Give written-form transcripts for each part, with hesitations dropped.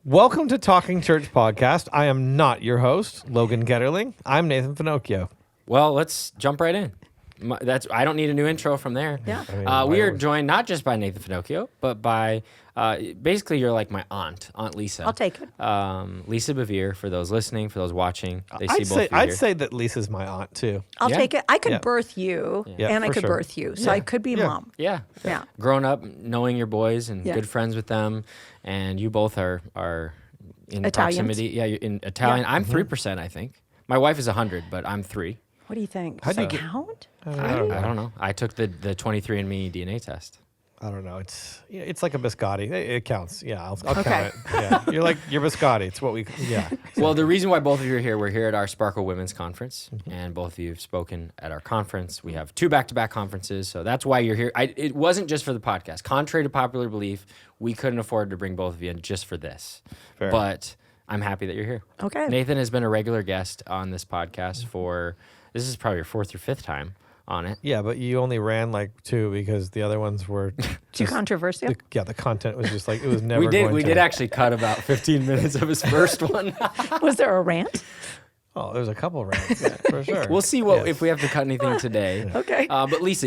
Welcome to Talking Church Podcast. I am not your host, Logan Ketterling. I'm Nathan Finochio. Well, let's jump right in. I don't need a new intro from there. Yeah. We are joined not just by Nathan Finochio, but by basically you're like my Aunt Lisa. I'll take it. Lisa Bevere, for those listening, for those watching. They see both of you I'd here. say that Lisa's my aunt, too. I'll Yeah. take it. I could Yeah. birth you, Yeah, and I for could sure. birth you. So I could be Yeah. mom. Yeah. Yeah. Growing up, knowing your boys and Yeah. good friends with them, and you both are in Italians. proximity. Yeah, you're in Italian. Yeah. I'm 3%, I think. My wife is 100, but I'm 3. What do you think? How do you Does it get- count? I don't know. I took the 23andMe DNA test. I don't know. It's like a biscotti. It counts. Yeah, I'll Okay. count it. Yeah, you're biscotti. It's what we. Yeah. Well, the reason why both of you are here, we're here at our Sparkle Women's Conference, and both of you have spoken at our conference. We have 2 back-to-back conferences, so that's why you're here. It wasn't just for the podcast. Contrary to popular belief, we couldn't afford to bring both of you in just for this. Fair. But I'm happy that you're here. Okay. Nathan has been a regular guest on this podcast this is probably your 4th or 5th time on it. Yeah, but you only ran like 2 because the other ones were Too controversial? the content was just like it was never. We did actually cut about 15 minutes of his first one. Was there a rant? Oh, there's a couple rounds, yeah, for sure. We'll see if we have to cut anything today. Okay. But Lisa,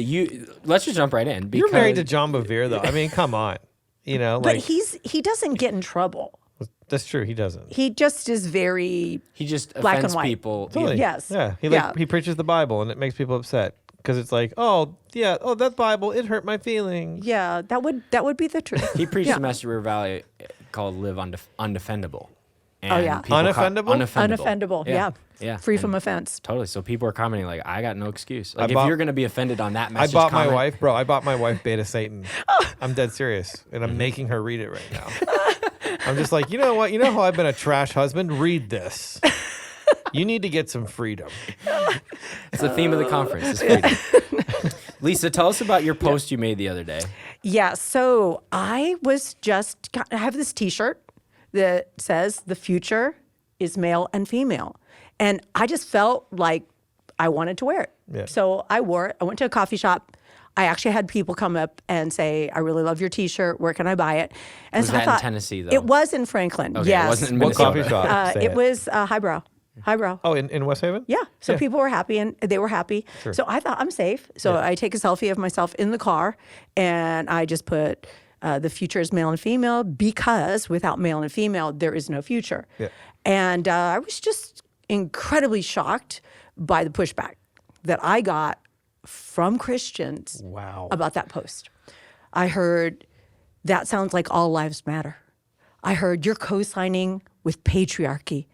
let's just jump right in. You're married to John Bevere, though. I mean, come on. You know, But like he doesn't get in trouble. that's true. He doesn't. He just is very He just Black and offends white. people. Totally. Yes. Yeah. Yeah. He preaches the Bible, and it makes people upset because it's like, that Bible, it hurt my feelings. yeah. That would be the truth. He preached Yeah. a message at River Valley called "Live Undefendable." Oh, yeah. people Unoffendable? Unoffendable. Yeah. Yeah. Free And from offense. Totally. So people are commenting like, "I got no excuse." Like, if bought- you're going to be offended on that I message, bought comment. I bought my wife Beta Satan. I'm dead serious, and I'm making her read it right now. I'm just like, you know what? You know how I've been a trash husband? Read this. You need to get some freedom. It's the theme of the conference. Is freedom. Lisa, tell us about your post you made the other day. Yeah, so I have this T-shirt that says the future is male and female. And I just felt like I wanted to wear it. Yeah. So I wore it. I went to a coffee shop. I actually had people come up and say, I really love your T-shirt. Where can I buy it? And Was so that I in thought, Tennessee, though? It was in Franklin, Okay, yes. it wasn't in What Minnesota. coffee shop? Say It was Highbrow. Oh, in West Haven? Yeah. So Yeah. people were happy and they were happy. So I thought I'm safe. So I take a selfie of myself in the car and I just put the future is male and female because without male and female, there is no future. Yeah. And I was just incredibly shocked by the pushback that I got from Christians Wow. about that post. I heard, that sounds like all lives matter. I heard, you're co-signing with patriarchy.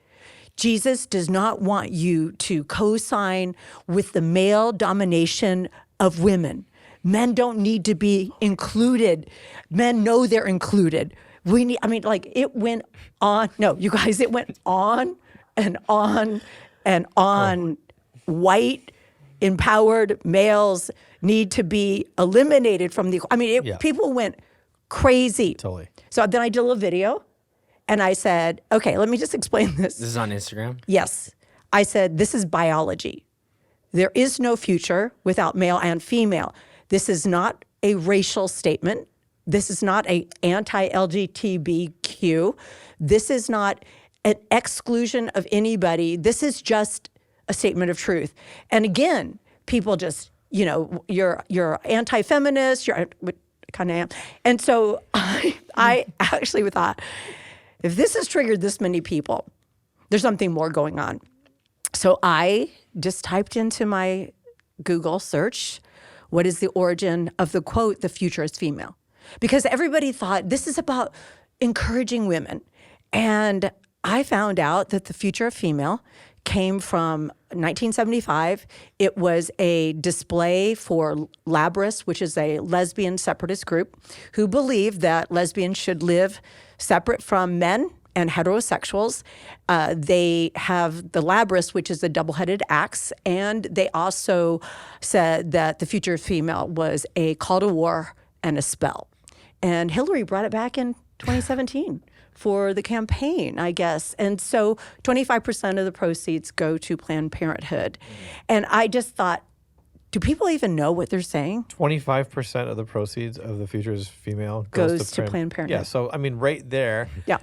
Jesus does not want you to co-sign with the male domination of women. Men don't need to be included. Men know they're included. It went on. No, you guys, it went on and on and on. White, empowered males need to be eliminated from the. People went crazy. Totally. So then I did a little video, and I said, "Okay, let me just explain this." This is on Instagram. Yes, I said this is biology. There is no future without male and female. This is not a racial statement. This is not a anti-LGBTQ. This is not an exclusion of anybody. This is just a statement of truth. And again, people just, you're anti-feminist, you're kind of am. And so I actually thought, if this has triggered this many people, there's something more going on. So I just typed into my Google search, what is the origin of the quote, the future is female? Because everybody thought this is about encouraging women. And I found out that the future of female came from 1975. It was a display for Labris, which is a lesbian separatist group who believed that lesbians should live separate from men and heterosexuals. They have the Labris, which is a double-headed axe, and they also said that the future of female was a call to war and a spell. And Hillary brought it back in 2017 for the campaign, I guess. And so 25% of the proceeds go to Planned Parenthood. And I just thought, Do people even know what they're saying? 25% of the proceeds of the future is female Goes to Planned Parenthood. Yeah, so I mean, right there, Yeah.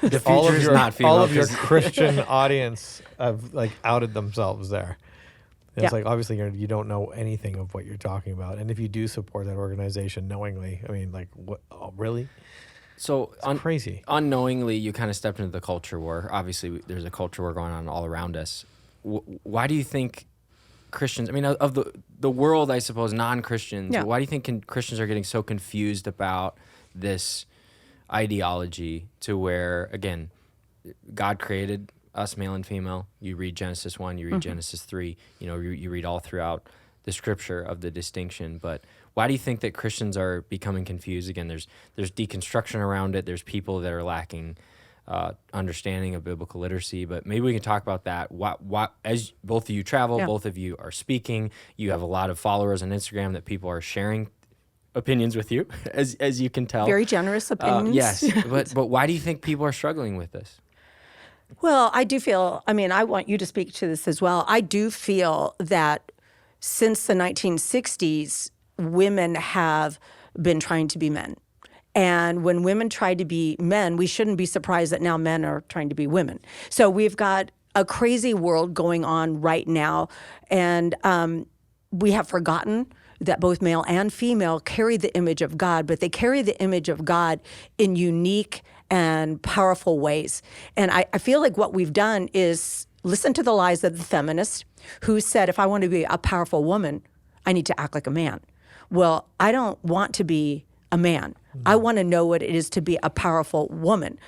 The all future of is your not female. all of your 'cause- Christian audience have like outed themselves there. It's Yeah. like obviously you don't know anything of what you're talking about, and if you do support that organization knowingly, I mean, like, what? Oh, really? So Crazy. unknowingly, you kind of stepped into the culture war. Obviously, there's a culture war going on all around us. Why do you think Christians, I mean, of the world, I suppose, non-Christians, Yeah. why do you think Christians are getting so confused about this ideology to where, again, God created us male and female. You read Genesis 1, you read Genesis 3, you read all throughout the scripture of the distinction. But why do you think that Christians are becoming confused? Again, there's deconstruction around it. There's people that are lacking understanding of biblical literacy, but maybe we can talk about that. What, as both of you travel, Yeah. both of you are speaking, you have a lot of followers on Instagram that people are sharing opinions with you, as you can tell. Very generous opinions. Yes, but why do you think people are struggling with this? Well, I do feel, I mean, I want you to speak to this as well. I do feel that since the 1960s, women have been trying to be men. And when women try to be men, we shouldn't be surprised that now men are trying to be women. So we've got a crazy world going on right now. And we have forgotten that both male and female carry the image of God, but they carry the image of God in unique and powerful ways. And I feel like what we've done is listen to the lies of the feminist who said, if I want to be a powerful woman, I need to act like a man. Well, I don't want to be a man. I want to know what it is to be a powerful woman.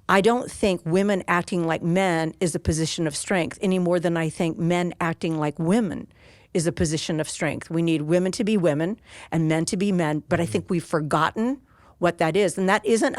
I don't think women acting like men is a position of strength any more than I think men acting like women is a position of strength. We need women to be women and men to be men, but I think we've forgotten what that is. And that isn't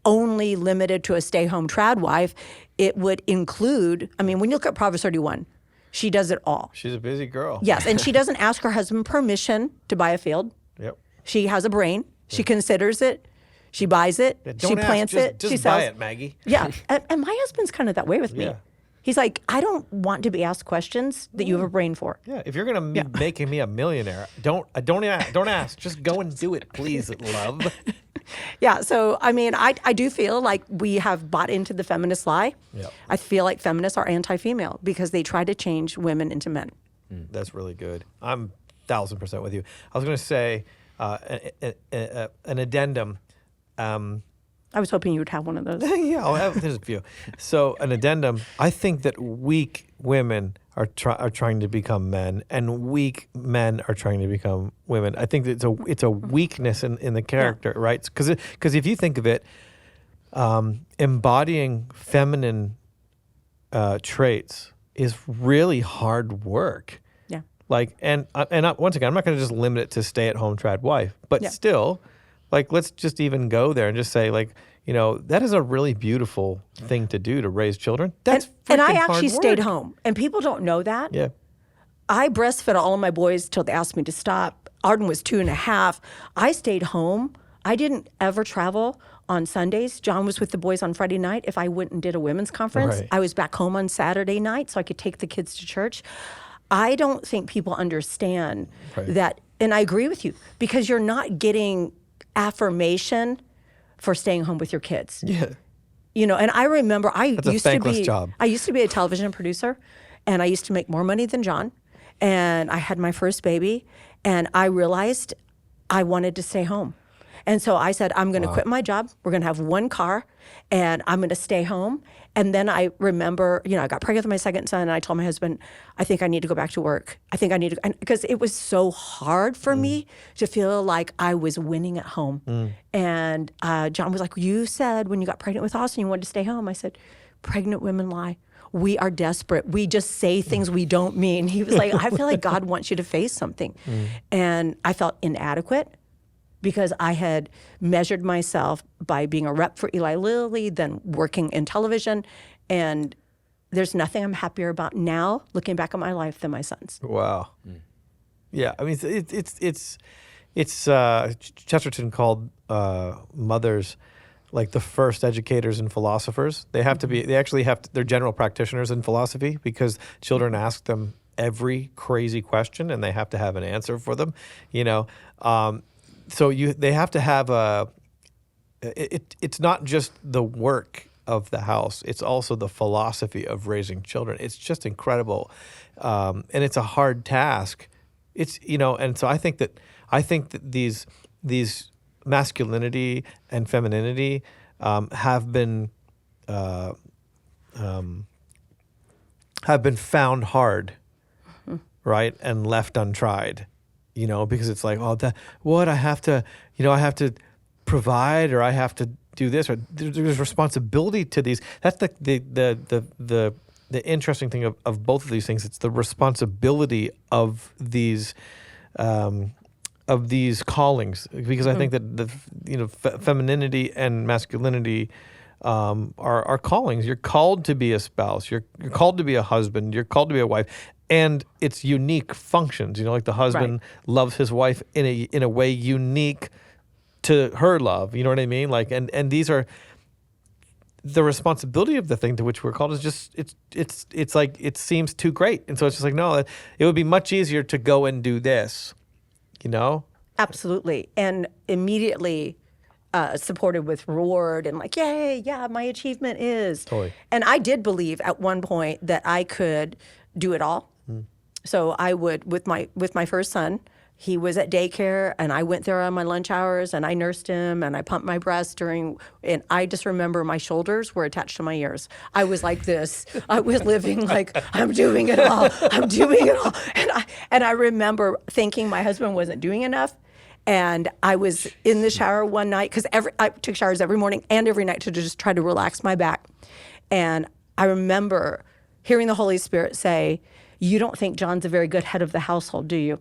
only limited to a stay-home trad wife. It would include, I mean, when you look at Proverbs 31, she does it all. She's a busy girl. Yes, and she doesn't ask her husband permission to buy a field. Yep. She has a brain. She considers it. She buys it. Don't She ask, plants it. Just She buy sells. it, Maggie. Yeah, and my husband's kind of that way with me. Yeah. He's like, I don't want to be asked questions that you have a brain for. Yeah, if you're gonna be making me a millionaire, don't ask. Just go and do it, please, love. Yeah, so I mean, I do feel like we have bought into the feminist lie. Yep. I feel like feminists are anti-female because they try to change women into men. That's really good. I'm 1,000% with you. I was gonna say an addendum. I was hoping you would have one of those. Yeah, there's a few. So an addendum. I think that weak women are trying to become men, and weak men are trying to become women. I think that it's a weakness in the character, right? Because if you think of it, embodying feminine traits is really hard work. Yeah. Like, and once again, I'm not going to just limit it to stay-at-home trad wife, but still, like, let's just even go there and just say, like, that is a really beautiful thing to do, to raise children. That's and I freaking hard actually stayed work. home, and people don't know that. Yeah. I breastfed all of my boys till they asked me to stop. Arden was 2.5. I stayed home. I didn't ever travel on Sundays. John was with the boys on Friday night. If I went and did a women's conference, Right. I was back home on Saturday night so I could take the kids to church. I don't think people understand that, and I agree with you, because you're not getting affirmation for staying home with your kids. Yeah. And I remember a thankless job. I used to be a television producer, and I used to make more money than John. And I had my first baby, and I realized I wanted to stay home. And so I said, I'm going to quit my job. We're going to have one car, and I'm going to stay home. And then I remember, I got pregnant with my second son, and I told my husband, I think I need to go back to work. I think I need to, because it was so hard for me to feel like I was winning at home. And John was like, you said when you got pregnant with Austin, you wanted to stay home. I said, pregnant women lie. We are desperate. We just say things we don't mean. He was like, I feel like God wants you to face something. And I felt inadequate, because I had measured myself by being a rep for Eli Lilly, then working in television. And there's nothing I'm happier about now, looking back at my life, than my son's. Wow. Yeah, I mean, it's Chesterton called mothers like the first educators and philosophers. They have to be. They actually have. They're general practitioners in philosophy, because children ask them every crazy question and they have to have an answer for them, so they have to have it's not just the work of the house, it's also the philosophy of raising children. It's just incredible, and it's a hard task. It's and so I think that these masculinity and femininity have been found hard, right, and left untried, because it's like, I have to provide, or I have to do this, or there's responsibility to these. That's the interesting thing of both of these things. It's the responsibility of these callings, because I think that femininity and masculinity are callings. You're called to be a spouse. You're called to be a husband. You're called to be a wife, and it's unique functions. Like the husband loves his wife in a way unique to her love. You know what I mean? Like, and these are the responsibility of the thing to which we're called is just it's like it seems too great, and so it's just like, no, it would be much easier to go and do this. Absolutely, and immediately supported with reward and like, yay, yeah, my achievement is. Totally. And I did believe at one point that I could do it all. So I would, with my first son, he was at daycare, and I went there on my lunch hours, and I nursed him, and I pumped my breast and I just remember my shoulders were attached to my ears. I was like this. I was living like, I'm doing it all. I'm doing it all. And I remember thinking my husband wasn't doing enough. And I was in the shower one night, because I took showers every morning and every night to just try to relax my back. And I remember hearing the Holy Spirit say, "You don't think John's a very good head of the household, do you?"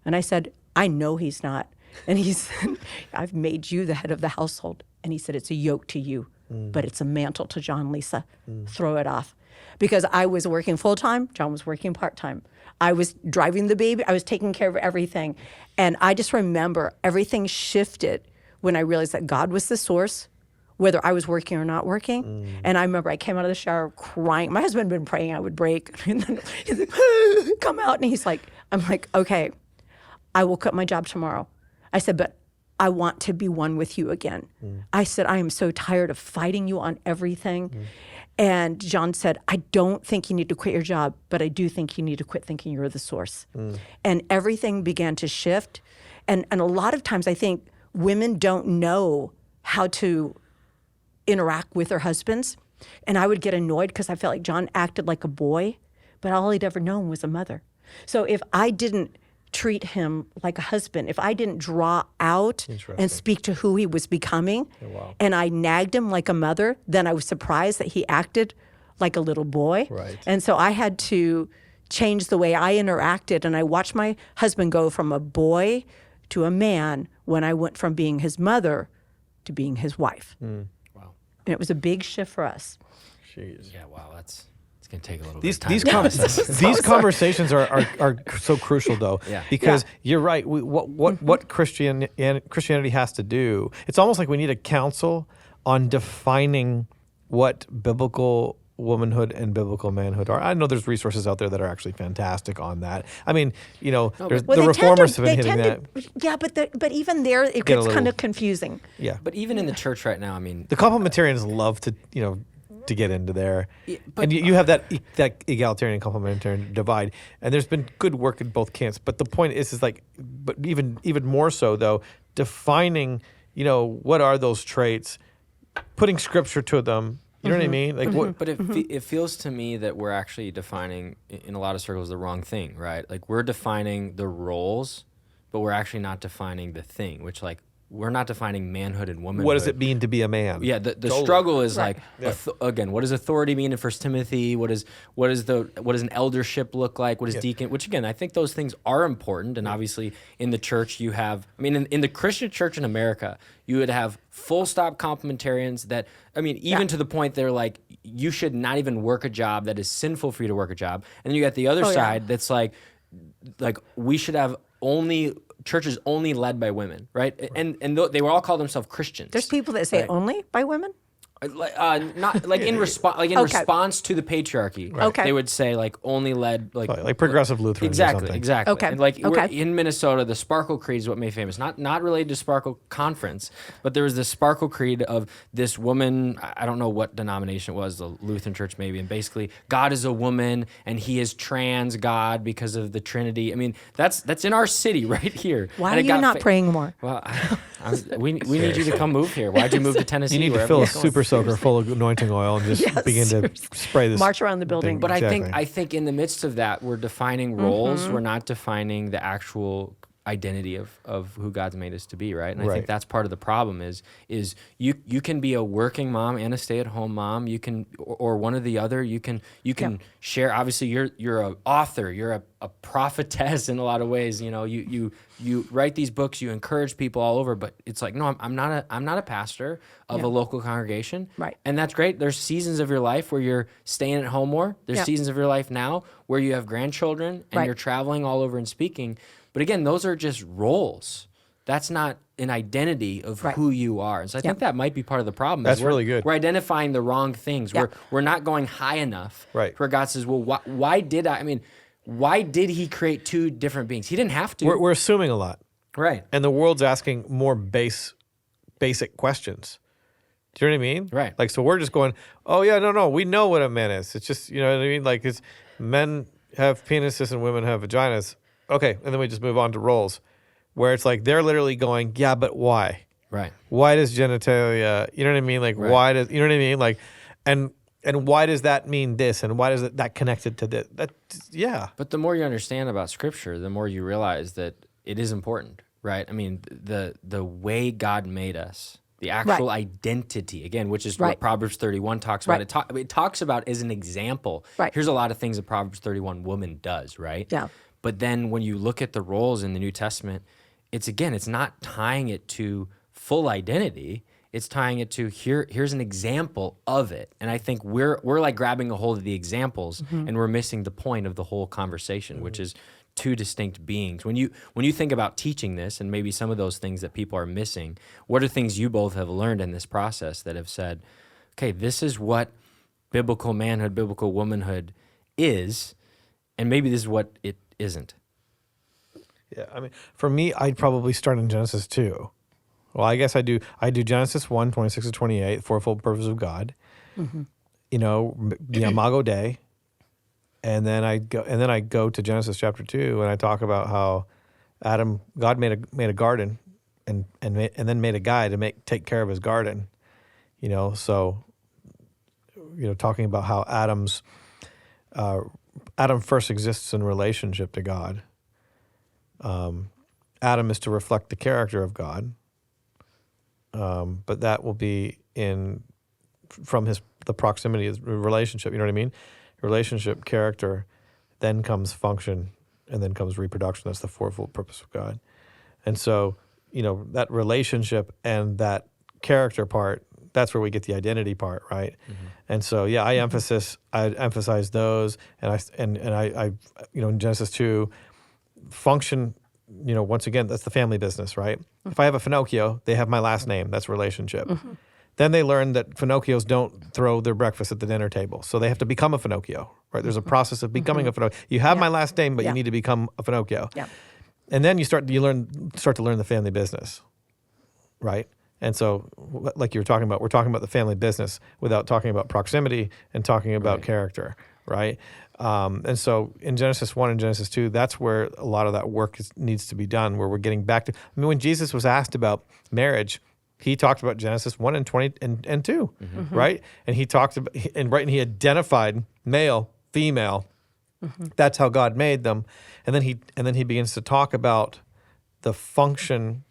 And I said, "I know he's not." And he said, "I've made you the head of the household." And he said, "It's a yoke to you, but it's a mantle to John, Lisa. Throw it off." Because I was working full-time, John was working part-time. I was driving the baby, I was taking care of everything. And I just remember everything shifted when I realized that God was the source, whether I was working or not working. And I remember I came out of the shower crying. My husband had been praying I would break. And then he's like, come out. And I'm like, okay, I will quit my job tomorrow. I said, but I want to be one with you again. I said, I am so tired of fighting you on everything. And John said, I don't think you need to quit your job, but I do think you need to quit thinking you're the source. And everything began to shift. And a lot of times I think women don't know how to interact with their husbands. And I would get annoyed because I felt like John acted like a boy, but all he'd ever known was a mother. So if I didn't treat him like a husband, if I didn't draw out and speak to who he was becoming, and I nagged him like a mother, then I was surprised that he acted like a little boy. Right. And so I had to change the way I interacted, and I watched my husband go from a boy to a man when I went from being his mother to being his wife. Wow. And it was a big shift for us. Jeez. Yeah, wow, it's going to take a little These bit of time. these conversations are so crucial, though, because you're right. What Christianity has to do, it's almost like we need a council on defining what biblical womanhood and biblical manhood are. I know there's resources out there that are actually fantastic on that. I mean, there's the reformers have been hitting that. But even there, it gets kind of confusing. Yeah. But even in the church right now, I mean, The complementarians love to get into there. And you have that egalitarian and complementarian divide. And there's been good work in both camps. But the point is like, but even more so, though, defining, what are those traits, putting scripture to them. You know what I mean? Like what? But it feels to me that we're actually defining, in a lot of circles, the wrong thing, right? Like we're defining the roles, but we're actually not defining the thing, which like, we're not defining manhood and womanhood. What does it mean to be a man? Yeah, the struggle is like, again, what does authority mean in 1 Timothy? What does an eldership look like? What is deacon? Which again, I think those things are important. And obviously, in the church, you have. I mean, in the Christian church in America, you would have full stop complementarians that. I mean, even to the point they're like, you should not even work a job that is sinful for you to work a job. And then you got the other side that's like we should have churches only led by women, right? And they will all call themselves Christians. There's people that say only by women? Not like in response, Okay. response to the patriarchy. Okay. They would say like only led like progressive Lutherans Exactly, or something. exactly. Okay, And like okay. in Minnesota, the Sparkle Creed is what made famous. Not related to Sparkle Conference, but there was this Sparkle Creed of this woman. I don't know what denomination it was, the Lutheran Church maybe, and basically God is a woman and He is trans God because of the Trinity. I mean, that's in our city right here. Why And are it you got not praying more? Well, we need you to come move here. Why'd you move to Tennessee? You need to wherever fill a you're going? super soaker full of anointing oil and just Yes, begin to seriously. spray this. March around the building. thing. But Exactly. I think in the midst of that, we're defining roles. We're not defining the actual identity of who God's made us to be, right? And I Right. think that's part of the problem is you can be a working mom and a stay-at-home mom. You can or one or the other. You can share. Obviously, you're an author. You're a prophetess in a lot of ways. You know, you write these books. You encourage people all over. But it's like, no, I'm not a pastor of a local congregation. Right. And that's great. There's seasons of your life where you're staying at home more. There's Yeah. seasons of your life now where you have grandchildren and Right. you're traveling all over and speaking. But again, those are just roles. That's not an identity of Right. who you are. And so I think that might be part of the problem. That's is we're- really good. We're identifying the wrong things. Yeah. We're not going high enough. Right. Where God says, well, why did He create two different beings? He didn't have to. We're assuming a lot, right. and the world's asking more basic questions. Do you know what I mean? Right. Like, so we're just going, oh yeah, no, we know what a man is. It's just, you know what I mean? Like, it's men have penises and women have vaginas. Okay, and then we just move on to roles, where it's like they're literally going, yeah, but why? Right. Why does genitalia? You know what I mean? Like, Right. why does you know what I mean? Like, and why does that mean this? And why does that connected to this? That yeah. But the more you understand about Scripture, the more you realize that it is important, right? I mean, the way God made us, the actual identity, again, which is Right. what Proverbs 31 talks about. Right. It talks about as an example. Right. Here's a lot of things that Proverbs 31 woman does, right? Yeah. But then when you look at the roles in the New Testament, it's not tying it to full identity. It's tying it to here's an example of it. And I think we're like grabbing a hold of the examples and we're missing the point of the whole conversation, which is two distinct beings. When you think about teaching this and maybe some of those things that people are missing, what are things you both have learned in this process that have said, okay, this is what biblical manhood, biblical womanhood is, and maybe this is what it isn't. Yeah, I mean, for me, I'd probably start in Genesis 2. Well, I guess I do Genesis 1, 26 to 28, fourfold purpose of God. You know, the Imago Dei. And then I go to Genesis chapter 2 and I talk about how God made a garden and then made a guy to take care of his garden. You know, so talking about how Adam first exists in relationship to God. Adam is to reflect the character of God, but that will be from the proximity of the relationship. You know what I mean? Relationship, character, then comes function, and then comes reproduction. That's the fourfold purpose of God. And so, that relationship and that character part, that's where we get the identity part, right? Mm-hmm. And so, yeah, I emphasize those, and I in Genesis 2, function, once again, that's the family business, right? Mm-hmm. If I have a Finochio, they have my last name. That's relationship. Mm-hmm. Then they learn that Finocchios don't throw their breakfast at the dinner table, so they have to become a Finocchio, right? There's a process of becoming a Finocchio. You have my last name, but you need to become a Finocchio. Yeah. And then you start to learn the family business, right? And so, like you were talking about, we're talking about the family business without talking about proximity and talking about character, right? And so in Genesis 1 and Genesis 2, that's where a lot of that work needs to be done, where we're getting back to, when Jesus was asked about marriage, he talked about Genesis 1 and 20 and 2, right? And he talked about, and he identified male, female. Mm-hmm. That's how God made them. And then he begins to talk about the function,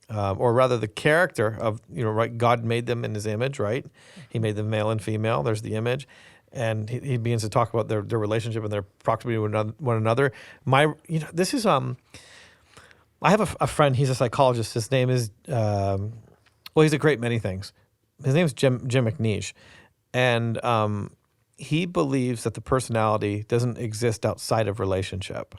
or rather the character of, right? God made them in his image, right? He made them male and female. There's the image. And he begins to talk about their relationship and their proximity with one another. This is, I have a friend, he's a psychologist. His name is, he's a great many things. His name is Jim McNeish. And he believes that the personality doesn't exist outside of relationship.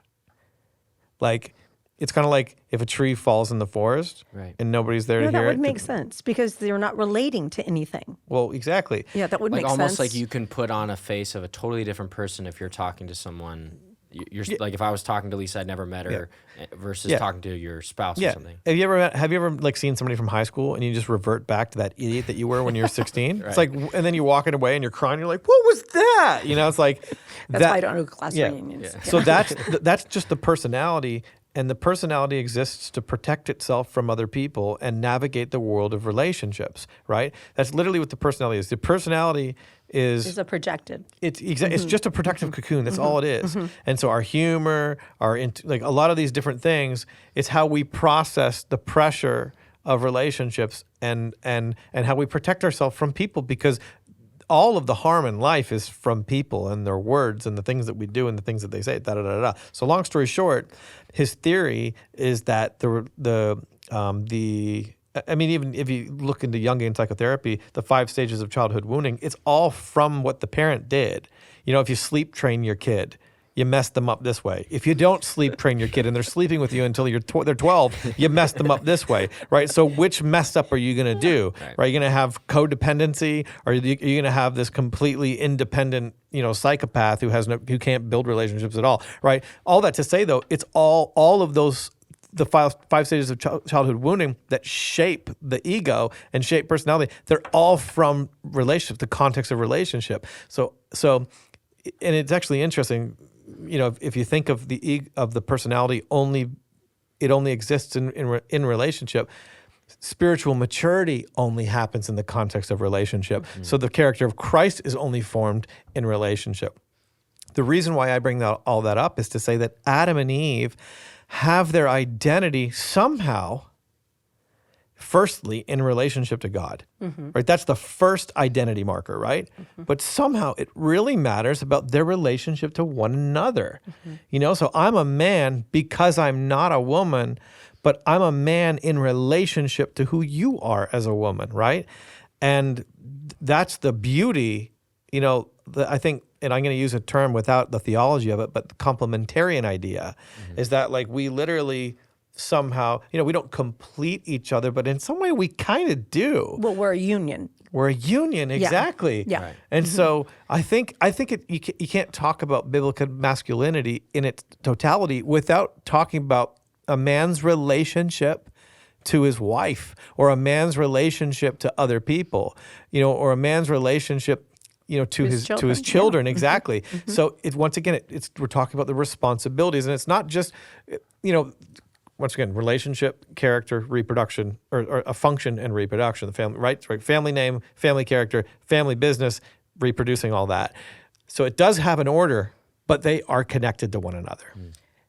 Like, it's kind of like if a tree falls in the forest Right. and nobody's there to No, hear that would it. make sense because they're not relating to anything. Well, exactly. Yeah, that would Like make almost sense. like you can put on a face of a totally different person if you're talking to someone. You're like if I was talking to Lisa, I'd never met her, versus talking to your spouse or something. Have you ever like seen somebody from high school and you just revert back to that idiot that you were when you were 16? It's like, and then you're walking away and you're crying. You're like, what was that? You know, it's like That's why I don't know class yeah. reunions. So that's just the personality, and the personality exists to protect itself from other people and navigate the world of relationships. Right? That's literally what the personality is. The personality Is a projected. it's just a protective cocoon. That's all it is. And so our humor, like a lot of these different things, it's how we process the pressure of relationships and how we protect ourselves from people, because all of the harm in life is from people and their words and the things that we do and the things that they say. Da da da da. So long story short, his theory is that I mean, even if you look into Jungian psychotherapy, the 5 stages of childhood wounding, it's all from what the parent did. You know, if you sleep train your kid, you mess them up this way. If you don't sleep train your kid and they're sleeping with you until they're 12, you mess them up this way, right? So which mess up are you going to do? Right? You're going to have codependency, or are you going to have this completely independent, psychopath who can't build relationships at all, right? All that to say, though, it's all of those. The 5 stages of childhood wounding that shape the ego and shape personality, they're all from relationship, the context of relationship. So, and it's actually interesting, if you think of the personality it only exists in relationship. Spiritual maturity only happens in the context of relationship. Mm-hmm. So the character of Christ is only formed in relationship. The reason why I bring all that up is to say that Adam and Eve have their identity somehow, firstly, in relationship to God, right? That's the first identity marker, right? But somehow it really matters about their relationship to one another. So I'm a man because I'm not a woman, but I'm a man in relationship to who you are as a woman, right? And that's the beauty, I think, and I'm going to use a term without the theology of it, but the complementarian idea is that like we literally somehow, we don't complete each other, but in some way we kind of do. Well, we're a union. We're a union, exactly. Yeah. Right. And so I think you can't talk about biblical masculinity in its totality without talking about a man's relationship to his wife, or a man's relationship to other people, or a man's relationship to his children, exactly. So once again, we're talking about the responsibilities, and it's not just, once again, relationship, character, reproduction, or a function and reproduction. The family, right? Family name, family character, family business, reproducing all that. So it does have an order, but they are connected to one another.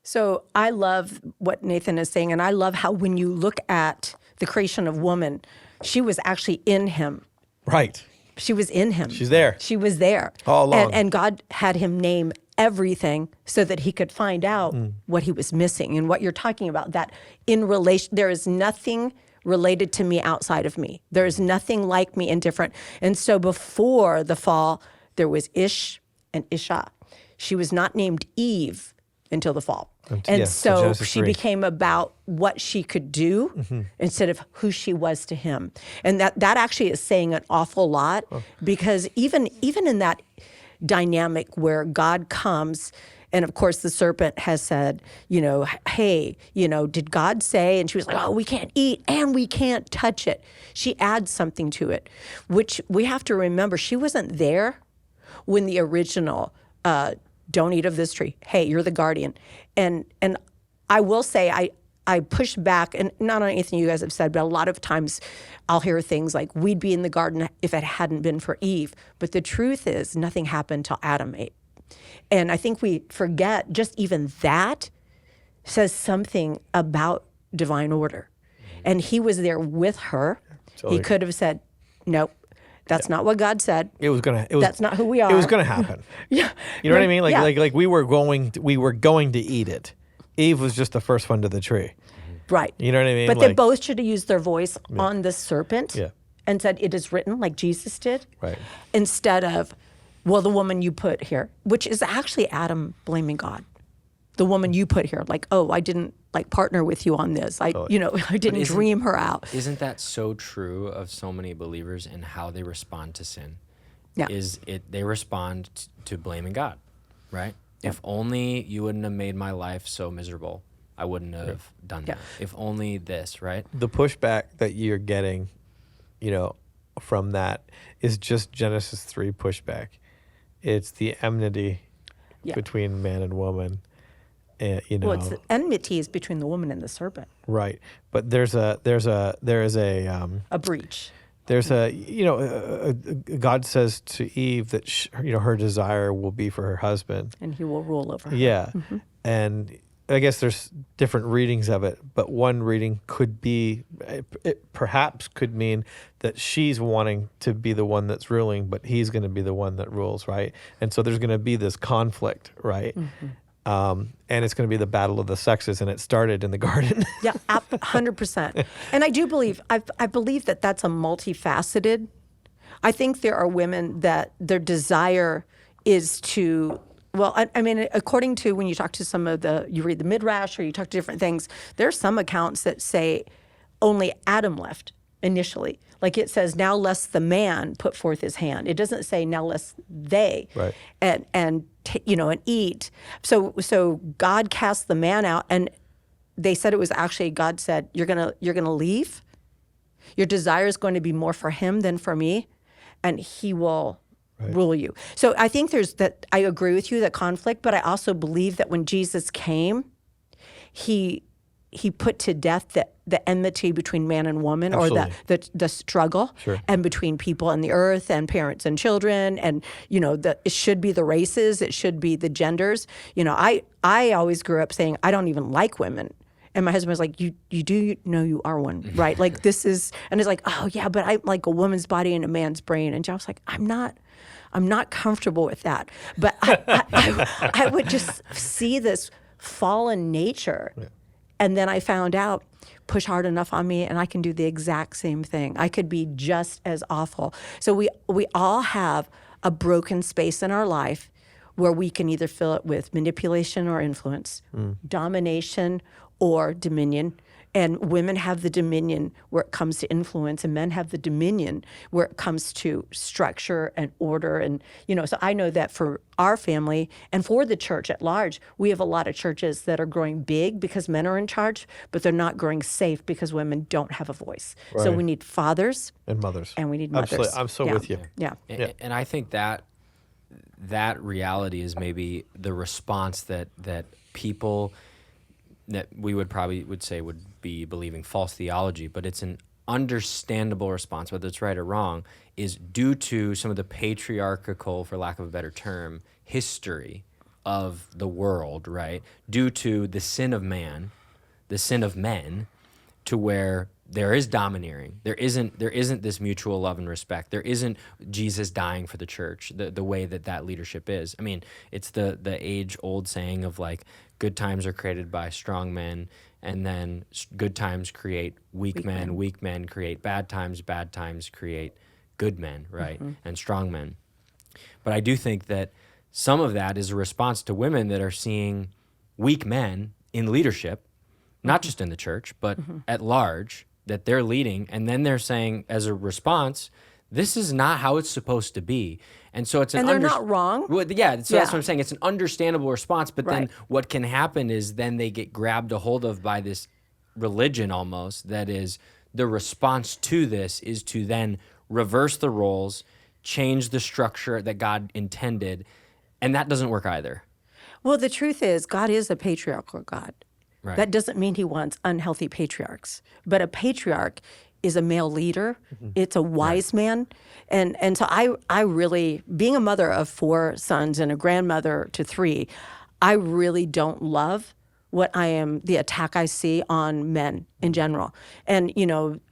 So I love what Nathan is saying, and I love how when you look at the creation of woman, she was actually in him. Right. She was in him. She's there. She was there. All along. And God had him name everything so that he could find out what he was missing. And what you're talking about, that in relation, there is nothing related to me outside of me. There is nothing like me and different. And so before the fall, there was Ish and Isha. She was not named Eve until the fall. And so Genesis she 3. became about what she could do instead of who she was to him. And that actually is saying an awful lot, because even in that dynamic where God comes, and of course the serpent has said, hey, did God say? And she was like, oh, we can't eat and we can't touch it. She adds something to it, which we have to remember, she wasn't there when the original don't eat of this tree. Hey, you're the guardian. And I will say I push back, and not on anything you guys have said, but a lot of times I'll hear things like, we'd be in the garden if it hadn't been for Eve. But the truth is, nothing happened till Adam ate. And I think we forget just even that says something about divine order. And he was there with her. Totally. He could have said, nope. That's not what God said. That's not who we are. It was gonna happen. Yeah, you know what I mean. Like, yeah. like we were going to eat it. Eve was just the first one to the tree. Right. You know what I mean. But they both should have used their voice on the serpent and said, "It is written," like Jesus did. Right. Instead of, well, the woman you put here, which is actually Adam blaming God. the woman you put here. Like, oh, I didn't like partner with you on this. I didn't dream her out. Isn't that so true of so many believers and how they respond to sin? Yeah. They respond to blaming God, right? Yeah. If only you wouldn't have made my life so miserable, I wouldn't have done that. If only this, right? The pushback that you're getting, from that is just Genesis 3 pushback. It's the enmity between man and woman. Well, it's enmity is between the woman and the serpent. Right, but there is a breach. There's God says to Eve that her desire will be for her husband, and he will rule over her. Yeah, and I guess there's different readings of it, but one reading could be, it perhaps could mean that she's wanting to be the one that's ruling, but he's going to be the one that rules, right? And so there's going to be this conflict, right? And it's going to be the battle of the sexes, and it started in the garden. Yeah, 100%. And I do believe, I believe that that's a multifaceted. I think there are women that their desire is to, well, I mean, according to when you talk to you read the Midrash or you talk to different things, there's some accounts that say only Adam left initially. Like it says, now lest the man put forth his hand. It doesn't say now lest they and eat. So God cast the man out, and they said it was actually God said, you're gonna leave. Your desire is going to be more for him than for me, and he will rule you. So I think I agree with you, that conflict, but I also believe that when Jesus came, he put to death the enmity between man and woman. Absolutely. Or the struggle and between people and the earth and parents and children, and it should be the races, it should be the genders. I always grew up saying I don't even like women. And my husband was like, you do know you are one, right? Like this is, and it's like, oh yeah, but I like a woman's body and a man's brain. And I was like, I'm not comfortable with that. But I would just see this fallen nature. Yeah. And then I found out, push hard enough on me and I can do the exact same thing. I could be just as awful. So we all have a broken space in our life where we can either fill it with manipulation or influence, domination or dominion. And women have the dominion where it comes to influence, and men have the dominion where it comes to structure and order. And, so I know that for our family and for the church at large, we have a lot of churches that are growing big because men are in charge, but they're not growing safe because women don't have a voice. Right. So we need fathers and mothers. And we need mothers. Absolutely. I'm so with you. Yeah. And I think that reality is maybe the response that people that we would say would be believing false theology, but it's an understandable response, whether it's right or wrong, is due to some of the patriarchal, for lack of a better term, history of the world, right? Due to the sin of man, the sin of men, to where there is domineering. There isn't this mutual love and respect. There isn't Jesus dying for the church, the way that leadership is. I mean, it's the age-old saying of like, good times are created by strong men, and then good times create weak men. Weak men create bad times create good men, right? And strong men. But I do think that some of that is a response to women that are seeing weak men in leadership, not just in the church, but at large, that they're leading, and then they're saying as a response, this is not how it's supposed to be. And so it's they're not wrong. Well, that's what I'm saying. It's an understandable response, but then what can happen is then they get grabbed a hold of by this religion almost, that is the response to this is to then reverse the roles, change the structure that God intended, and that doesn't work either. Well, the truth is God is a patriarchal God. Right. That doesn't mean he wants unhealthy patriarchs, but a patriarch is a male leader. It's a wise man. And so I really, being a mother of 4 sons and a grandmother to 3, I really don't love the attack I see on men in general. And,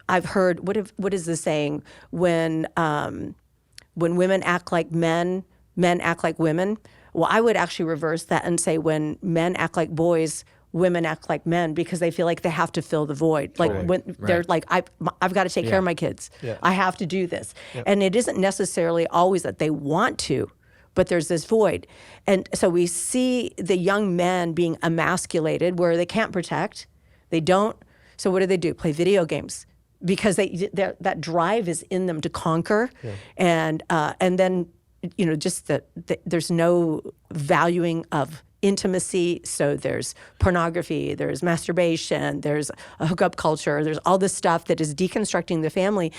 I've heard, what is the saying? When women act like men act like women. Well, I would actually reverse that and say when men act like boys, women act like men, because they feel like they have to fill the void. Like when they're like, I've got to take care of my kids. Yeah. I have to do this. Yep. And it isn't necessarily always that they want to, but there's this void. And so we see the young men being emasculated where they can't protect. They don't. So what do? Play video games because that drive is in them to conquer. And then, just there's no valuing of intimacy. So there's pornography, there's masturbation, there's a hookup culture, there's all this stuff that is deconstructing the family.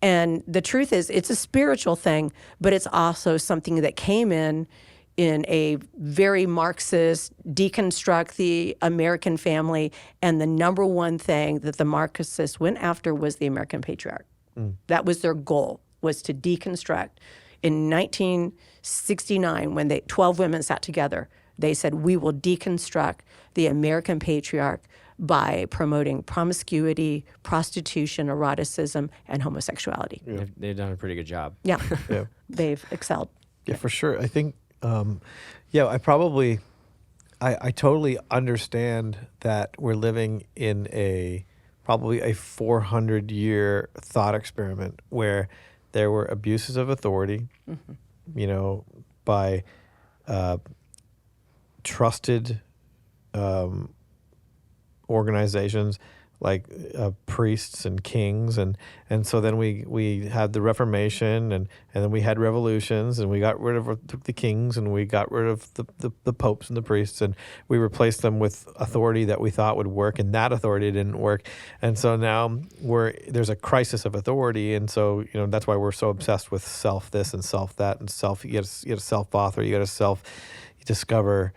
And the truth is, it's a spiritual thing, but it's also something that came in a very Marxist, deconstruct the American family. And the number one thing that the Marxists went after was the American patriarch. That was their goal, was to deconstruct. In 1969, when 12 women sat together, they said, we will deconstruct the American patriarch by promoting promiscuity, prostitution, eroticism, and homosexuality. Yeah. They've done a pretty good job. Yeah, Yeah. they've excelled. Yeah, for sure. I think, I totally understand that we're living in probably a 400-year thought experiment where there were abuses of authority, by trusted organizations like priests and kings, and so then we had the Reformation, and then we had revolutions, and we got rid of the kings, and we got rid of the popes and the priests, and we replaced them with authority that we thought would work, and that authority didn't work, and so now there's a crisis of authority, and so that's why we're so obsessed with self this and self that and self. You got to self author, you got to self discover.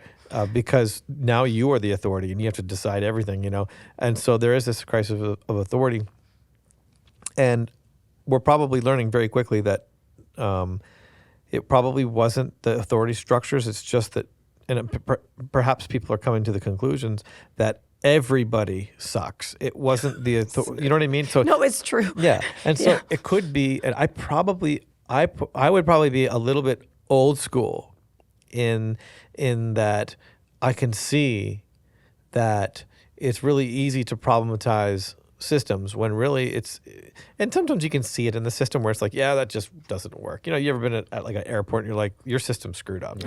Because now you are the authority and you have to decide everything, And so there is this crisis of authority. And we're probably learning very quickly that it probably wasn't the authority structures. It's just that, and perhaps people are coming to the conclusions that everybody sucks. It wasn't the authority. You know what I mean? So No, it's true. Yeah. And so it could be, and I would probably be a little bit old school in that I can see that it's really easy to problematize systems when really and sometimes you can see it in the system where it's like, yeah, that just doesn't work. You ever been at like an airport and you're like, your system's screwed up.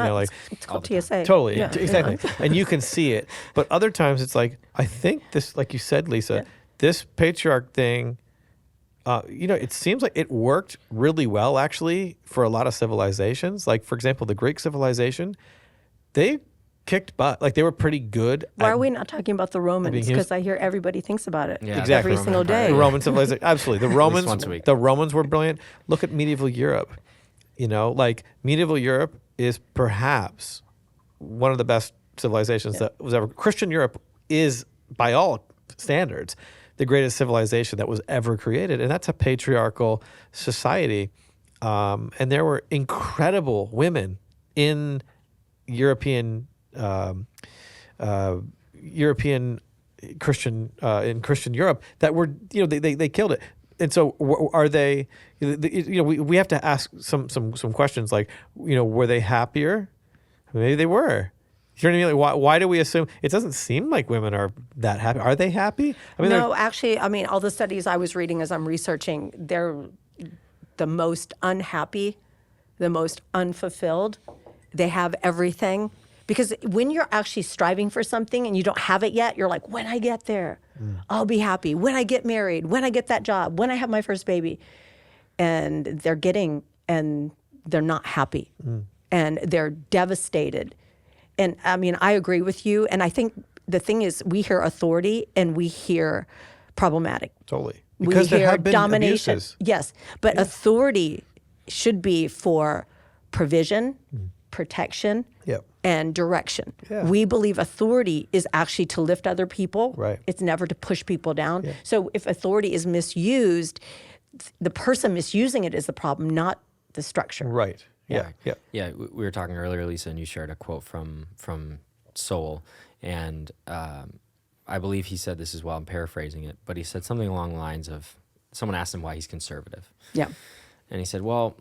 It's called TSA. Totally, Yeah. exactly. And you can see it. But other times it's like, I think this, like you said, Lisa, this patriarch thing, it seems like it worked really well, actually, for a lot of civilizations. Like, for example, the Greek civilization, they kicked butt. Like, they were pretty good. Why are we not talking about the Romans? Because I hear everybody thinks about it every single day. The Roman civilization, absolutely. The Romans, once a week. The Romans were brilliant. Look at medieval Europe. Like medieval Europe is perhaps one of the best civilizations that was ever. Christian Europe is, by all standards, the greatest civilization that was ever created, and that's a patriarchal society. And there were incredible women in European Christian in Christian Europe that were they killed it. And so are they? We have to ask some questions like were they happier? Maybe they were. You know what I mean? Like, why do we assume? It doesn't seem like women are that happy. Are they happy? No, actually, all the studies I was reading as I'm researching, they're the most unhappy, the most unfulfilled. They have everything. Because when you're actually striving for something and you don't have it yet, you're like, when I get there, I'll be happy. When I get married, when I get that job, when I have my first baby. And they're not happy. And they're devastated. And I agree with you. And I think the thing is, we hear authority and we hear problematic. Totally. Because we hear domination. Abuses. Yes. But authority should be for provision, protection, and direction. Yeah. We believe authority is actually to lift other people. Right. It's never to push people down. Yeah. So if authority is misused, the person misusing it is the problem, not the structure. Right. Yeah. We were talking earlier, Lisa, and you shared a quote from Sowell, and I believe he said this as well. I'm paraphrasing it, but he said something along the lines of, someone asked him why he's conservative. Yeah. And he said, well,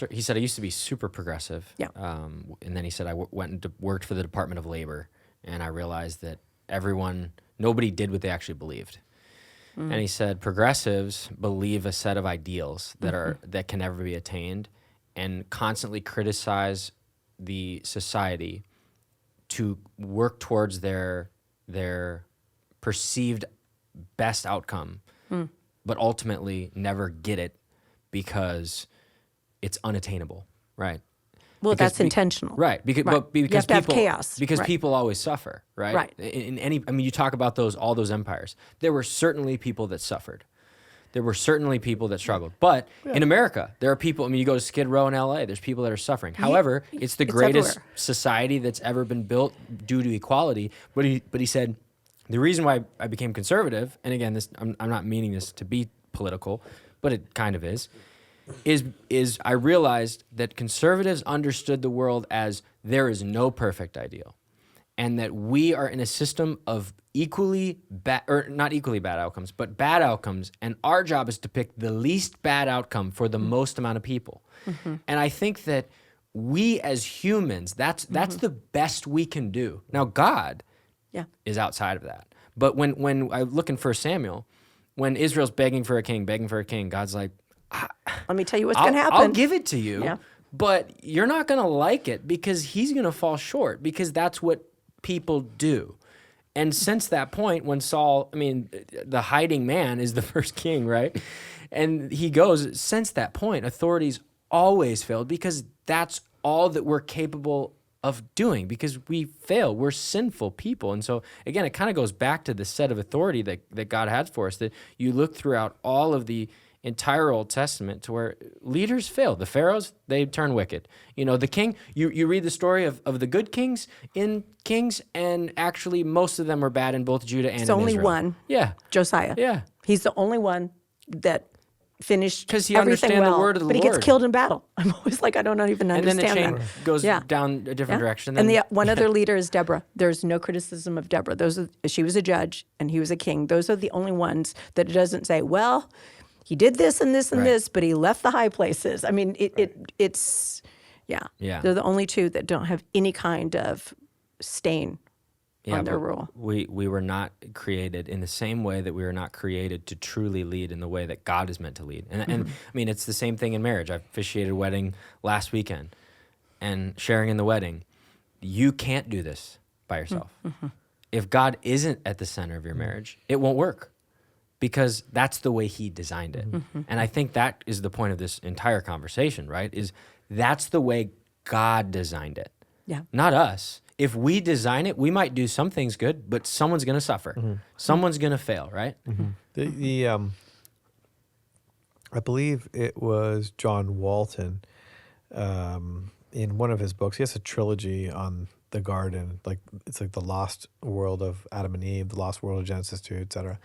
he said, I used to be super progressive. Yeah. And then he said, I went and worked for the Department of Labor, and I realized that nobody did what they actually believed. And he said, progressives believe a set of ideals that can never be attained, and constantly criticize the society to work towards their perceived best outcome, but ultimately never get it because it's unattainable, right? Well, Because that's intentional. Right. Because, Right. But because you have to people, have chaos. Because right. people always suffer, right? Right. In any, I mean, you talk about all those empires. There were certainly people that suffered. There were certainly people that struggled. But in America, there are people, I mean, you go to Skid Row in LA, there's people that are suffering. However, it's the greatest everywhere. society that's ever been built due to equality. But he said, the reason why I became conservative, and again, I'm not meaning this to be political, but it kind of is I realized that conservatives understood the world as there is no perfect ideal, and that we are in a system of equally bad, or not equally bad outcomes, but bad outcomes, and our job is to pick the least bad outcome for the most amount of people. And I think that we as humans, that's the best we can do. Now, God is outside of that. But when I look in 1 Samuel, when Israel's begging for a king, God's like, Let me tell you what's going to happen. I'll give it to you, Yeah. but you're not going to like it because he's going to fall short, because that's what people do. And since that point, when Saul, I mean, the hiding man is the first king, right? And he goes, since that point, authorities always failed, because that's all that we're capable of doing, because we fail. We're sinful people. And so, again, it kind of goes back to the set of authority that God has for us, that you look throughout all of the entire Old Testament to where leaders failed. The pharaohs, they turn wicked. You know, the king, you read the story of the good kings in Kings, and actually most of them were bad in both Judah and in It's only Israel. one. Yeah. Josiah. Yeah. He's the only one that finished 'Cause he everything understand the well, word of the but he Lord. gets killed in battle. I'm always like, I don't even And then understand the chain that. goes Yeah. down a different Yeah. direction. And the one other leader is Deborah. There's no criticism of Deborah. She was a judge and he was a king. Those are the only ones that it doesn't say, well, he did this and this and Right. this, but he left the high places. I mean, it's Yeah. They're the only two that don't have any kind of stain on their but rule. We were not created in the same way that we were not created to truly lead in the way that God is meant to lead. And I mean, it's the same thing in marriage. I officiated a wedding last weekend, and sharing in the wedding, you can't do this by yourself. If God isn't at the center of your marriage, it won't work, because that's the way he designed it. And I think that is the point of this entire conversation, right? Is that's the way God designed it. Yeah. Not us. If we design it, we might do some things good, but someone's going to suffer. Someone's going to fail, right? I believe it was John Walton, in one of his books. He has a trilogy on the garden, like it's like the lost world of Adam and Eve, the lost world of Genesis 2, etc.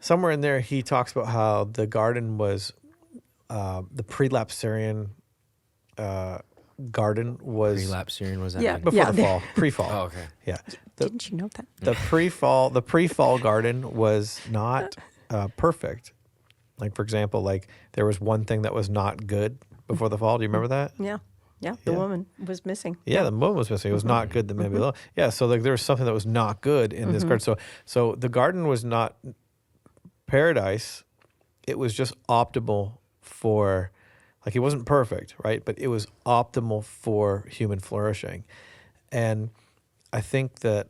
Somewhere in there, he talks about how the garden was the prelapsarian garden was Relapsarian, was that Yeah. mean? before the fall, pre-fall. Oh, okay. Yeah, Didn't you know that? the pre-fall garden was not perfect. Like, for example, like there was one thing that was not good before the fall. Do you remember that? Yeah. Yeah. The woman was missing. Yeah, the moon was missing. It was not good. The maybe yeah. So like there was something that was not good in this garden. So the garden was not paradise. It was just optimal for, like, it wasn't perfect, right? But it was optimal for human flourishing, and I think that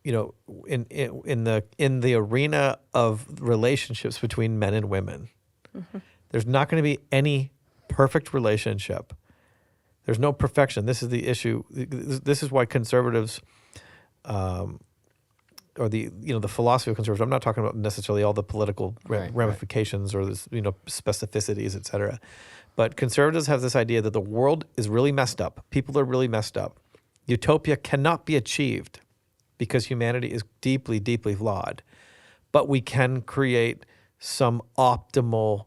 you know, in the arena of relationships between men and women, there's not going to be any perfect relationship. There's no perfection. This is the issue. This is why conservatives, or the philosophy of conservatives. I'm not talking about necessarily all the political ramifications or this, specificities, et cetera. But conservatives have this idea that the world is really messed up. People are really messed up. Utopia cannot be achieved because humanity is deeply, deeply flawed. But we can create some optimal.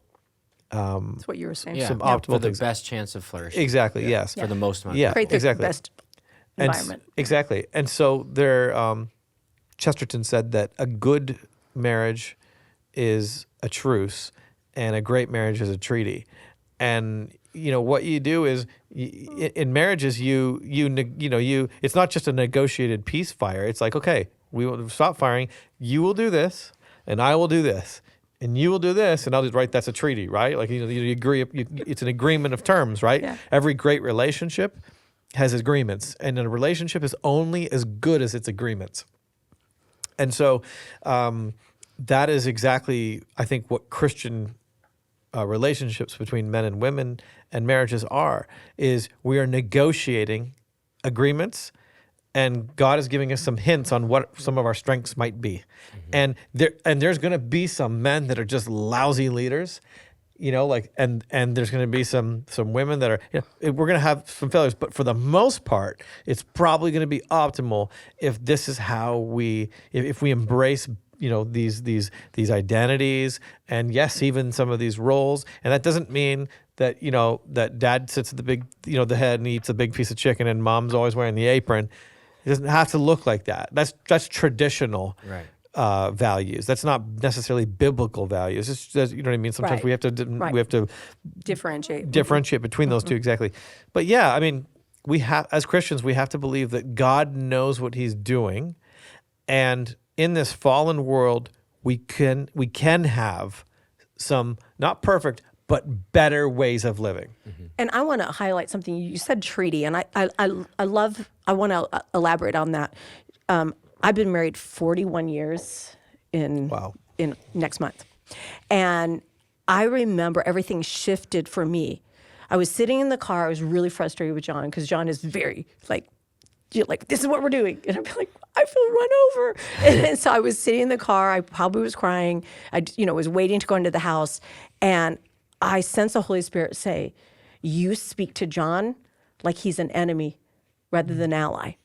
That's what you were saying. Yeah, Some for optimal the things. best chance of flourishing. Exactly. Yes. For the most amount. Yeah. Create the exactly. best And environment. exactly. And so Chesterton said that a good marriage is a truce and a great marriage is a treaty. And what you do is in marriages it's not just a negotiated ceasefire. It's like, okay, we will stop firing. You will do this and I will do this. and you will do this, and I'll just write that's a treaty, right? Like you agree, it's an agreement of terms, right? Yeah. Every great relationship has agreements, and a relationship is only as good as its agreements. And so that is exactly, I think, what Christian relationships between men and women and marriages is we are negotiating agreements, and God is giving us some hints on what some of our strengths might be. And there's going to be some men that are just lousy leaders, and there's going to be some women that are, we're going to have some failures, but for the most part, it's probably going to be optimal if this is how if we embrace these identities, and yes, even some of these roles. And that doesn't mean that that dad sits at the head and eats a big piece of chicken, and mom's always wearing the apron. It doesn't have to look like that. That's traditional values. That's not necessarily biblical values. It's just, you know what I mean. Sometimes we have to differentiate between those two, exactly. But yeah, I mean, as Christians, we have to believe that God knows what He's doing, and in this fallen world, we can have some not perfect but better ways of living. And I want to highlight something you said, treaty, and I want to elaborate on that. I've been married 41 years in next month, and I remember everything shifted for me. I was sitting in the car. I was really frustrated with John because John is very like this is what we're doing, and I'd be like, I feel run over. And so I was sitting in the car. I probably was crying. I was waiting to go into the house, and I sensed the Holy Spirit say, you speak to John like he's an enemy rather than ally.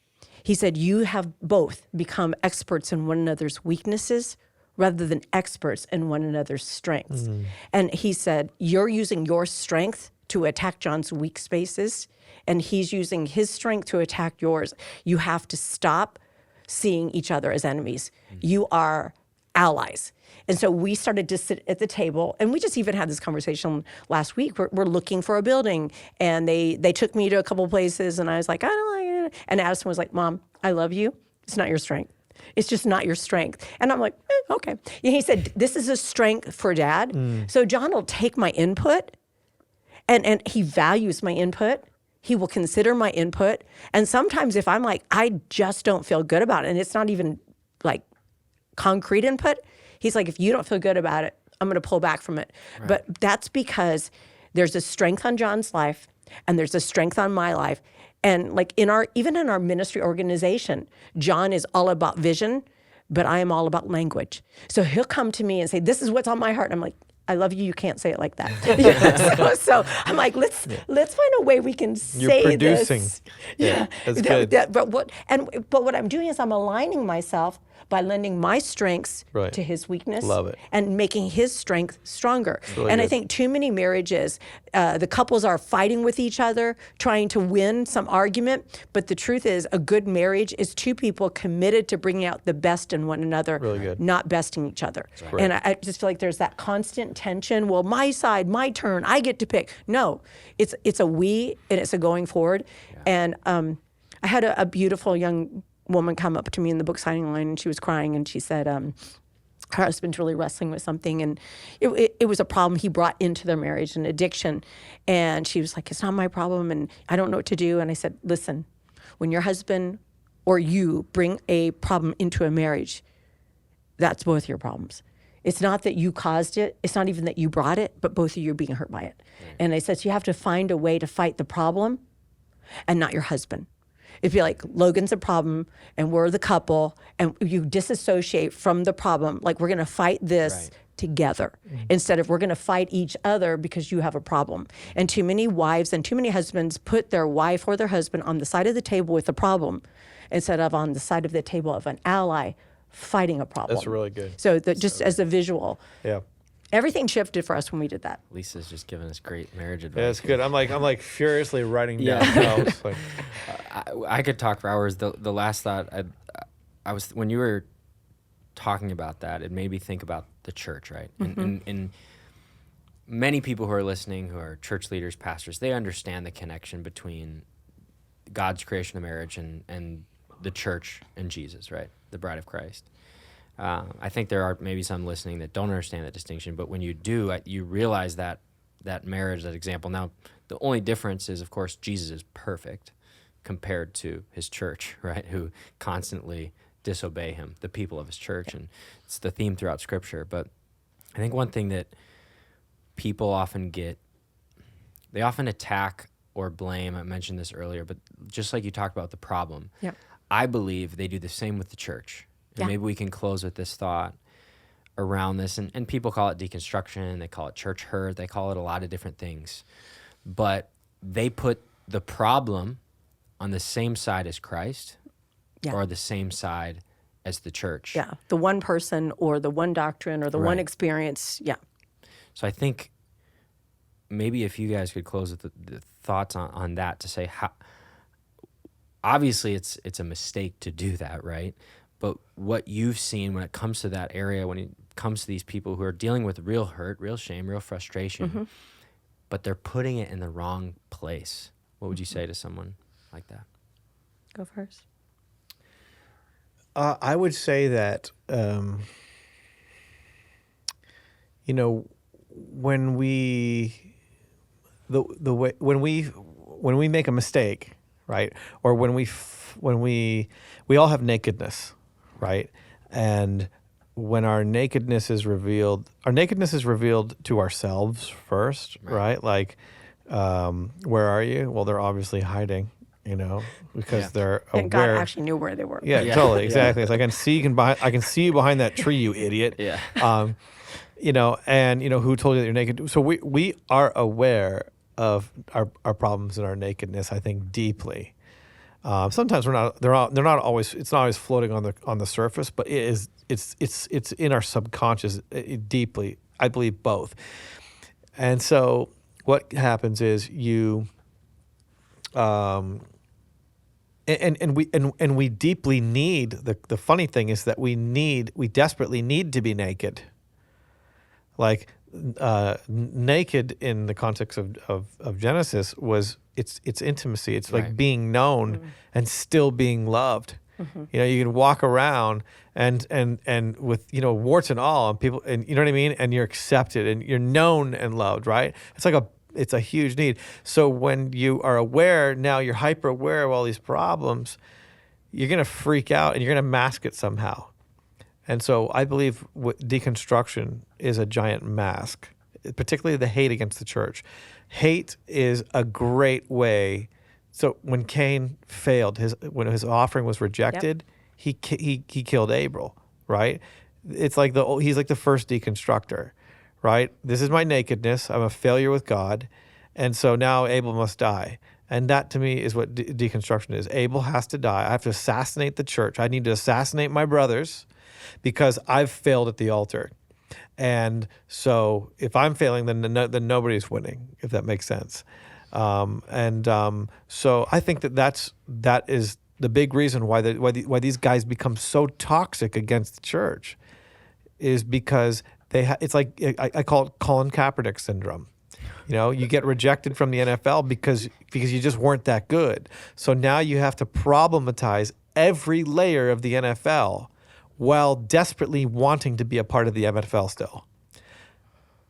He said, you have both become experts in one another's weaknesses rather than experts in one another's strengths. And he said, you're using your strength to attack John's weak spaces, and he's using his strength to attack yours. You have to stop seeing each other as enemies. You are allies. And so we started to sit at the table, and we just even had this conversation last week. We're looking for a building, and they took me to a couple places, and I was like, I don't like it. And Addison was like, Mom, I love you. It's not your strength. It's just not your strength. And I'm like, okay. And he said, this is a strength for Dad. So John will take my input, and he values my input. He will consider my input. And sometimes if I'm like, I just don't feel good about it, and it's not even like concrete input, he's like, if you don't feel good about it, I'm going to pull back from it. Right. But that's because there's a strength on John's life, and there's a strength on my life. And like even in our ministry organization, John is all about vision, but I am all about language. So he'll come to me and say, this is what's on my heart. And I'm like, I love you. You can't say it like that. So I'm like, let's find a way we can say You're producing. This. Yeah, that's good. But what I'm doing is I'm aligning myself by lending my strengths to his weakness. Love it. And making his strength stronger. Really and good. I think too many marriages, the couples are fighting with each other, trying to win some argument. But the truth is, a good marriage is two people committed to bringing out the best in one another, really good. not besting each other. Right. And I just feel like there's that constant tension. Well, my side, my turn, I get to pick. No, it's a we, and it's a going forward. Yeah. And I had a beautiful young woman come up to me in the book signing line, and she was crying, and she said her husband's really wrestling with something, and it was a problem he brought into their marriage, an addiction. And she was like, it's not my problem, and I don't know what to do. And I said, listen, when your husband or you bring a problem into a marriage, that's both your problems. It's not that you caused it. It's not even that you brought it, but both of you are being hurt by it. Right. And I said, so you have to find a way to fight the problem and not your husband. It'd be like, Logan's a problem, and we're the couple, and you disassociate from the problem. Like, we're going to fight this together instead of we're going to fight each other because you have a problem. And too many wives and too many husbands put their wife or their husband on the side of the table with a problem instead of on the side of the table of an ally fighting a problem. That's really good. So just as a visual. Yeah. Everything shifted for us when we did that. Lisa's just giving us great marriage advice. Yeah, that's good. I'm like furiously writing down notes. Like, I could talk for hours. The last thought I was when you were talking about that, it made me think about the church, right? And many people who are listening, who are church leaders, pastors, they understand the connection between God's creation of marriage and the church and Jesus, right? The bride of Christ. I think there are maybe some listening that don't understand that distinction, but when you do, you realize that marriage, that example. Now, the only difference is, of course, Jesus is perfect compared to his church, right? Who constantly disobey him, the people of his church, and it's the theme throughout Scripture. But I think one thing that people often they often attack or blame. I mentioned this earlier, but just like you talked about the problem, Yep. I believe they do the same with the church. And maybe we can close with this thought around this. And people call it deconstruction. They call it church hurt. They call it a lot of different things. But they put the problem on the same side as Christ or the same side as the church. Yeah, the one person or the one doctrine or the one Right. experience. Yeah. So I think maybe if you guys could close with the thoughts on that, to say how, obviously it's a mistake to do that, right? But what you've seen when it comes to that area, when it comes to these people who are dealing with real hurt, real shame, real frustration, but they're putting it in the wrong place, what would you say to someone like that? Go first. I would say that, when we make a mistake, right, or when we all have nakedness, right, and when our nakedness is revealed to ourselves first, right? Like, where are you? Well, they're obviously hiding, because they're aware. And God actually knew where they were. Yeah, totally, exactly. It's like, I can see you behind that tree, you idiot. Yeah. And who told you that you're naked? So we are aware of our problems and our nakedness, I think, deeply. Sometimes they're not always. It's not always floating on the surface, but it's in our subconscious deeply. I believe both. And so what happens is you. And we deeply need the funny thing is that we desperately need to be naked. Like naked in the context of Genesis was it's intimacy. It's like being known and still being loved. You can walk around and with warts and all, and people, and you know what I mean, and you're accepted and you're known and loved, right? It's a huge need. So when you are aware, now you're hyper aware of all these problems, you're gonna freak out and you're gonna mask it somehow. And so I believe deconstruction is a giant mask, particularly the hate against the church. Hate is a great way. So when Cain failed, when his offering was rejected, he killed Abel, right? It's like he's like the first deconstructor, right? This is my nakedness. I'm a failure with God, and so now Abel must die. And that to me is what deconstruction is. Abel has to die. I have to assassinate the church. I need to assassinate my brothers because I've failed at the altar. And so if I'm failing, then nobody's winning, if that makes sense. So I think that is the big reason why these guys become so toxic against the church, is because it's like I call it Colin Kaepernick syndrome. You get rejected from the NFL because you just weren't that good. So now you have to problematize every layer of the NFL while desperately wanting to be a part of the NFL still.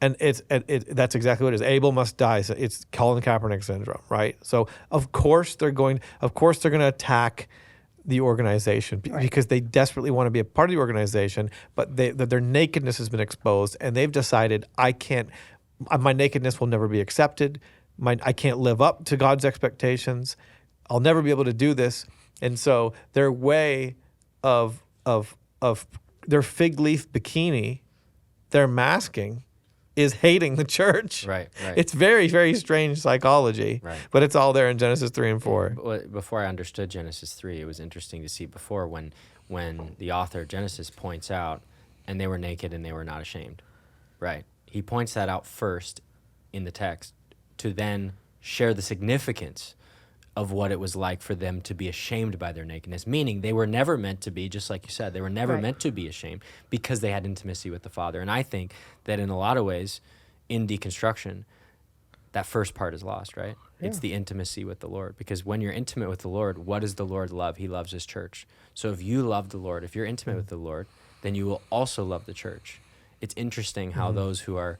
And that's exactly what it is. Abel must die. So it's Colin Kaepernick syndrome, right? So of course they're going to attack the organization because they desperately want to be a part of the organization, but their nakedness has been exposed, and they've decided my nakedness will never be accepted. I can't live up to God's expectations. I'll never be able to do this. And so their way of their fig leaf bikini, their masking, is hating the church. Right. It's very, very strange psychology, but it's all there in Genesis 3 and 4. Before I understood Genesis 3, it was interesting to see before when the author of Genesis points out, and they were naked and they were not ashamed, right? He points that out first in the text to then share the significance of what it was like for them to be ashamed by their nakedness, meaning they were never meant to be, just like you said, they were never meant to be ashamed because they had intimacy with the Father. And I think that in a lot of ways, in deconstruction, that first part is lost, right? Yeah. It's the intimacy with the Lord, because when you're intimate with the Lord, what does the Lord love? He loves his church. So if you love the Lord, if you're intimate with the Lord, then you will also love the church. It's interesting how those who are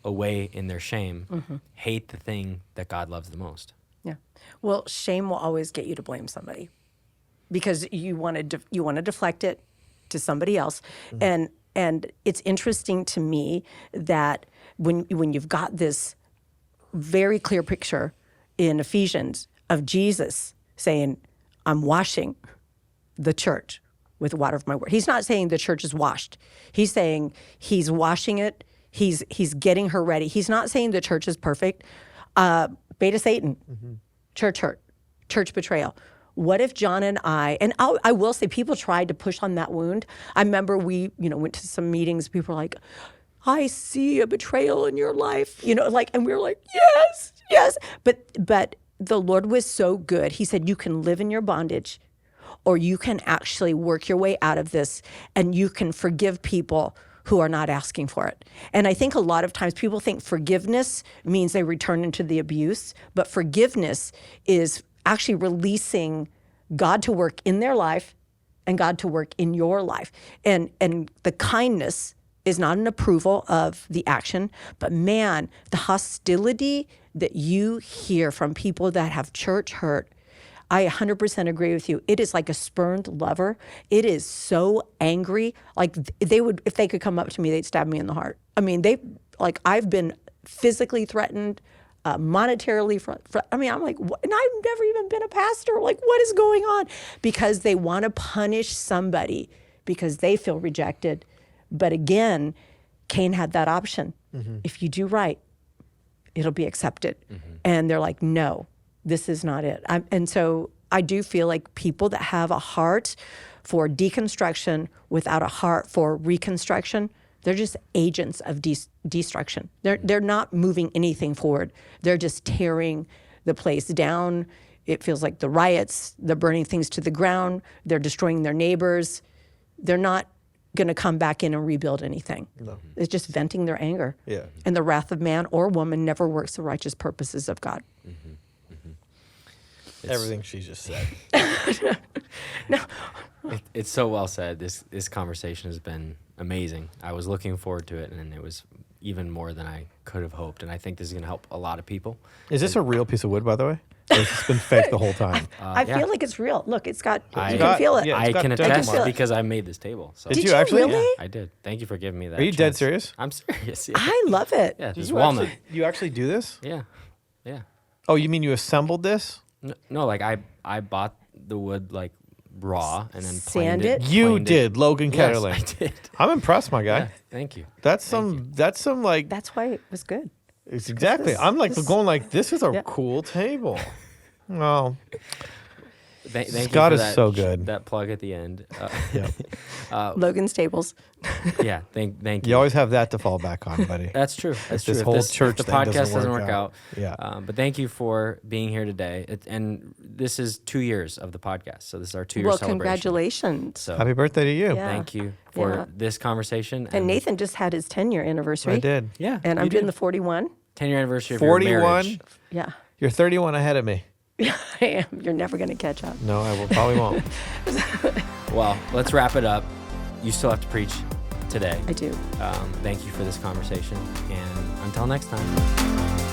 away in their shame hate the thing that God loves the most. Yeah. Well, shame will always get you to blame somebody because you want to deflect it to somebody else. And it's interesting to me that when you've got this very clear picture in Ephesians of Jesus saying, I'm washing the church with the water of my word. He's not saying the church is washed. He's saying he's washing it. He's getting her ready. He's not saying the church is perfect. Beta Satan, church hurt, church betrayal. What if John and I will say people tried to push on that wound. I remember we, went to some meetings. People were like, I see a betrayal in your life, and we were like, yes. But the Lord was so good. He said, you can live in your bondage or you can actually work your way out of this and you can forgive people who are not asking for it. And I think a lot of times people think forgiveness means they return into the abuse, but forgiveness is actually releasing God to work in their life and God to work in your life. And the kindness is not an approval of the action, but man, the hostility that you hear from people that have church hurt, I 100% agree with you. It is like a spurned lover. It is so angry. Like they would, if they could come up to me, they'd stab me in the heart. I mean, I've been physically threatened, monetarily. I'm like, what? And I've never even been a pastor. Like, what is going on? Because they want to punish somebody because they feel rejected. But again, Cain had that option. If you do right, it'll be accepted. And they're like, no, this is not it. And so I do feel like people that have a heart for deconstruction without a heart for reconstruction, they're just agents of destruction. They're not moving anything forward. They're just tearing the place down. It feels like the riots, they're burning things to the ground, they're destroying their neighbors. They're not going to come back in and rebuild anything. No. It's just venting their anger. Yeah. And the wrath of man or woman never works the righteous purposes of God. Everything she just said. No. It's so well said. This conversation has been amazing. I was looking forward to it, and it was even more than I could have hoped. And I think this is going to help a lot of people. Is this a real piece of wood, by the way? Or has this been fake the whole time? I feel like it's real. Look, you can I- feel it. yeah. I got can dental attest marks. because I made this table. So. Did you actually? really? Yeah, I did. Thank you for giving me that. Are you dead chance. serious? I'm serious. Yeah. I love it. Yeah, this You walnut. you actually do this? Yeah. Oh, you mean you assembled this? No, like I bought the wood like raw and then Sand planed it? You planed did, Logan Yes, Ketterling. I did. I'm impressed, my guy. Yeah, thank you. That's some like. That's why it was good. It's exactly. this- I'm like this- going like, this is a Yeah. cool table. Well, Thank you God for is that, so good. That plug at the end. yeah. Logan's Tables. Yeah, thank you. You always have that to fall back on, buddy. That's true. That's true. This If whole if church the thing podcast doesn't work out. Yeah. But thank you for being here today. And this is 2 years of the podcast. So this is our 2 year Well, celebration. congratulations. So Happy birthday to you. Yeah. thank you for Yeah. this conversation. And Nathan just had his 10-year anniversary. I did. Yeah. And you I'm doing did. the 41. 10-year anniversary of 41? your marriage. Yeah. You're 31 ahead of me. I am. You're never going to catch up. No, I will probably won't. Well, let's wrap it up. You still have to preach today. I do. Thank you for this conversation. And until next time.